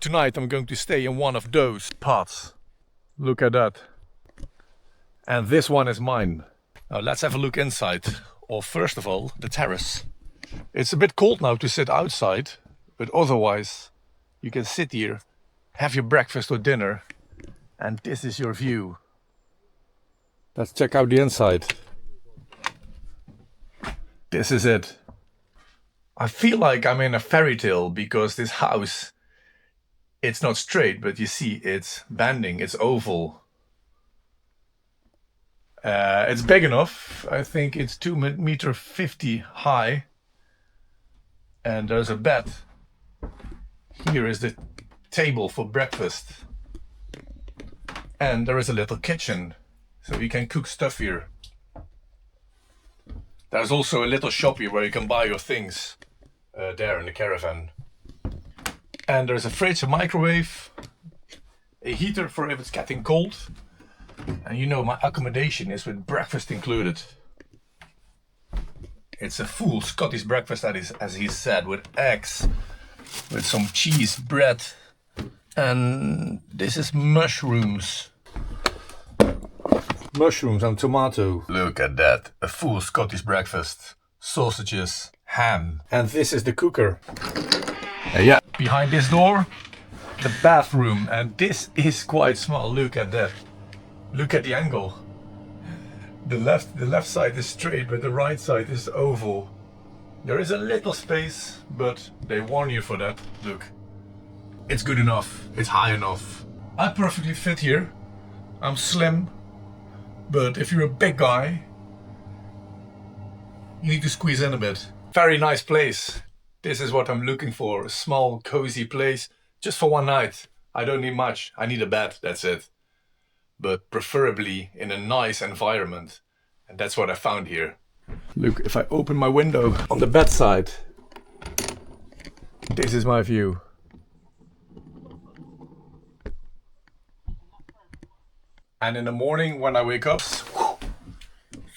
Tonight I'm going to stay in one of those pots. Look at that. And this one is mine. Now let's have a look inside. Or first of all, the terrace. It's a bit cold now to sit outside, but otherwise you can sit here, have your breakfast or dinner, and this is your view. Let's check out the inside. This is it. I feel like I'm in a fairy tale because this house, it's not straight, but you see it's bending, it's oval. It's big enough. I think it's 2.50 meters high. And there's a bed. Here is the table for breakfast. And there is a little kitchen, so you can cook stuff here. There's also a little shop here where you can buy your things there in the caravan. And there's a fridge, a microwave, a heater for if it's getting cold. And you know my accommodation is with breakfast included. It's a full Scottish breakfast, that is, as he said, with eggs, with some cheese, bread, and this is mushrooms. Mushrooms and tomato. Look at that, a full Scottish breakfast. Sausages, ham. And this is the cooker. Yeah, behind this door, the bathroom. And this is quite small, look at that. Look at the angle. The left side is straight, but the right side is oval. There is a little space, but they warn you for that. Look, it's good enough, it's high enough. I perfectly fit here. I'm slim, but if you're a big guy, you need to squeeze in a bit. Very nice place. This is what I'm looking for, a small, cozy place, just for one night. I don't need much, I need a bed, that's it. But preferably in a nice environment. And that's what I found here. Look, if I open my window on the bedside, this is my view. And in the morning when I wake up,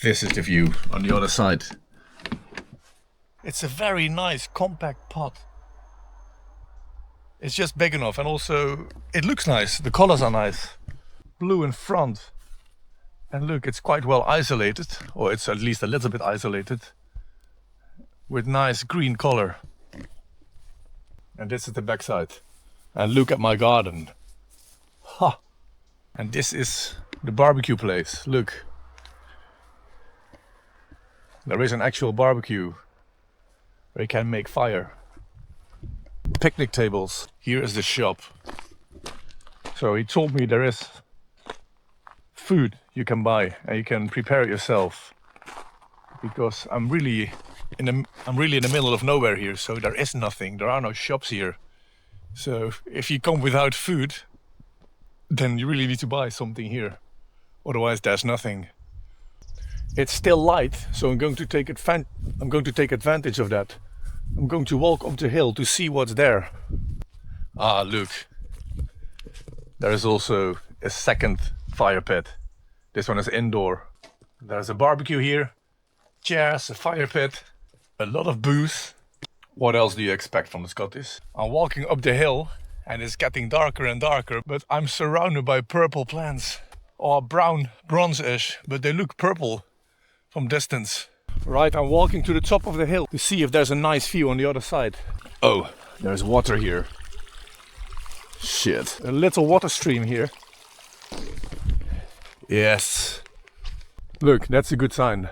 this is the view on the other side. It's a very nice compact pot. It's just big enough, and also it looks nice, the colors are nice. Blue in front, and look, it's quite well isolated, or it's at least a little bit isolated, with nice green color. And this is the backside. And look at my garden. Ha! And this is the barbecue place. Look, there is an actual barbecue where you can make fire. Picnic tables. Here is the shop. So he told me there is food you can buy and you can prepare it yourself, because I'm really in the middle of nowhere here, so there is nothing, there are no shops here. So if you come without food, then you really need to buy something here, otherwise there's nothing. It's still light, so I'm going to take advantage of that. I'm going to walk up the hill to see what's there. Ah, look, there is also a second fire pit. This one is indoor. There's a barbecue here, chairs, a fire pit, a lot of booze. What else do you expect from the Scottish? I'm walking up the hill and it's getting darker and darker, but I'm surrounded by purple plants. Or brown, bronze-ish, but they look purple from distance. Right, I'm walking to the top of the hill to see if there's a nice view on the other side. Oh, there's water here. Shit. A little water stream here. Yes. Look, that's a good sign.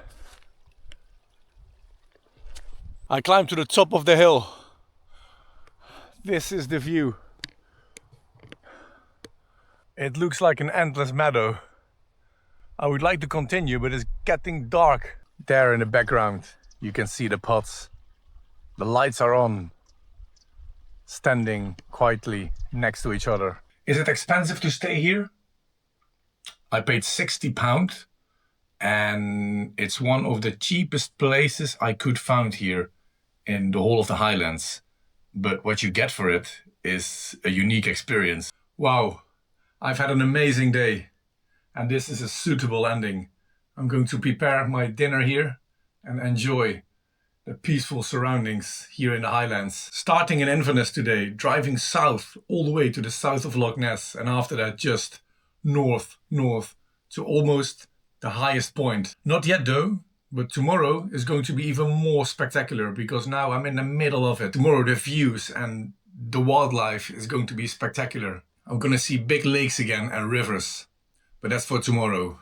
I climbed to the top of the hill. This is the view. It looks like an endless meadow. I would like to continue, but it's getting dark. There in the background, you can see the pots. The lights are on, standing quietly next to each other. Is it expensive to stay here? I paid £60, and it's one of the cheapest places I could find here in the whole of the Highlands. But what you get for it is a unique experience. Wow, I've had an amazing day, and this is a suitable ending. I'm going to prepare my dinner here and enjoy the peaceful surroundings here in the Highlands. Starting in Inverness today, driving south all the way to the south of Loch Ness, and after that just north to almost the highest point. Not yet though, but tomorrow is going to be even more spectacular because now I'm in the middle of it. Tomorrow the views and the wildlife is going to be spectacular. I'm gonna see big lakes again and rivers, but that's for tomorrow.